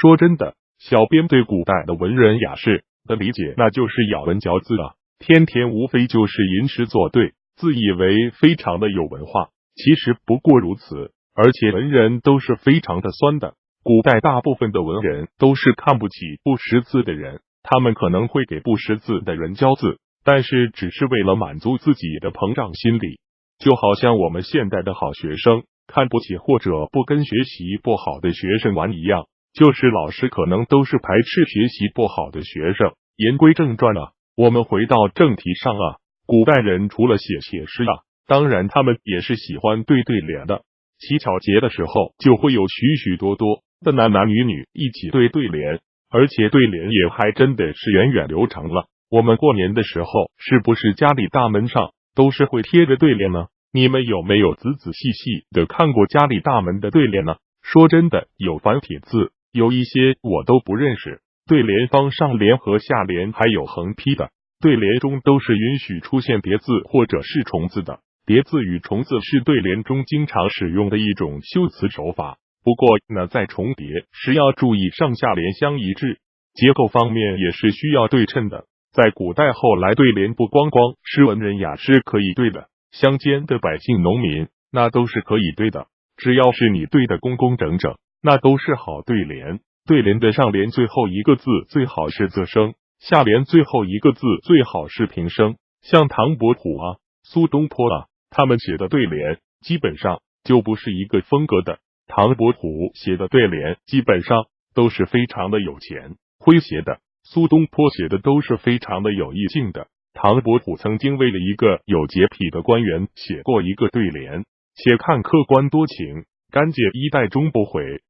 说真的，小编对古代的文人雅士的理解，那就是咬文嚼字啊，天天无非就是吟诗作对，自以为非常的有文化，其实不过如此。而且文人都是非常的酸的，古代大部分的文人都是看不起不识字的人，他们可能会给不识字的人教字，但是只是为了满足自己的膨胀心理。就好像我们现代的好学生看不起或者不跟学习不好的学生玩一样，就是老师可能都是排斥学习不好的学生。言归正传啊，我们回到正题上啊，古代人除了写诗啊，当然他们也是喜欢对联的。乞巧节的时候，就会有许许多多的男男女女一起对联，而且对联也还真的是源远流长了。我们过年的时候，是不是家里大门上都是会贴着对联呢？你们有没有仔仔细细的看过家里大门的对联呢？说真的，有繁体字，有一些我都不认识。对联方上联和下联还有横批的，对联中都是允许出现叠字或者是重字的。叠字与重字是对联中经常使用的一种修辞手法，不过呢，在重叠时要注意上下联相一致，结构方面也是需要对称的。在古代后来对联不光是文人雅士可以对的，乡间的百姓农民那都是可以对的，只要是你对的工工整整，那都是好对联。对联的上联最后一个字最好是仄声，下联最后一个字最好是平声。像唐伯虎啊、苏东坡啊，他们写的对联基本上就不是一个风格的。唐伯虎写的对联基本上都是非常的有钱诙谐的，苏东坡写的都是非常的有意境的。唐伯虎曾经为了一个有洁癖的官员写过一个对联，且看客官多情，干姐衣带终不悔。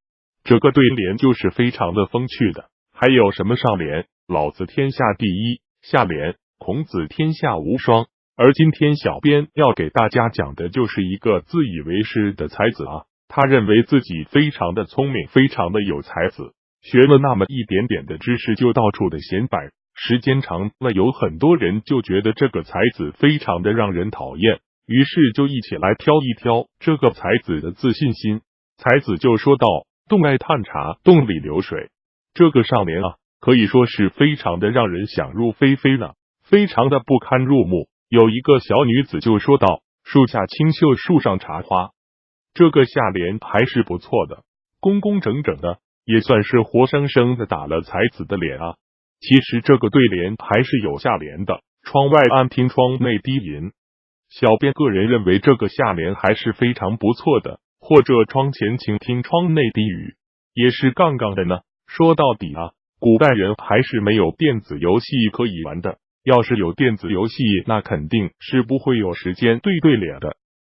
这个对联就是非常的风趣的。还有什么上联老子天下第一，下联孔子天下无双。而今天小编要给大家讲的就是一个自以为是的才子啊，他认为自己非常的聪明，非常的有才子，学了那么一点点的知识就到处的显摆，时间长了有很多人就觉得这个才子非常的让人讨厌，于是就一起来挑一挑这个才子的自信心。才子就说道：洞外探查，洞里流水。这个上联啊，可以说是非常的让人想入非非呢，非常的不堪入目。有一个小女子就说道：树下清秀，树上茶花。这个下联还是不错的，工工整整的，也算是活生生的打了才子的脸啊。其实这个对联还是有下联的，窗外安听，窗内低吟。小编个人认为这个下联还是非常不错的，或者窗前倾听，窗内低语，也是杠杠的呢。说到底啊，古代人还是没有电子游戏可以玩的，要是有电子游戏，那肯定是不会有时间对联的。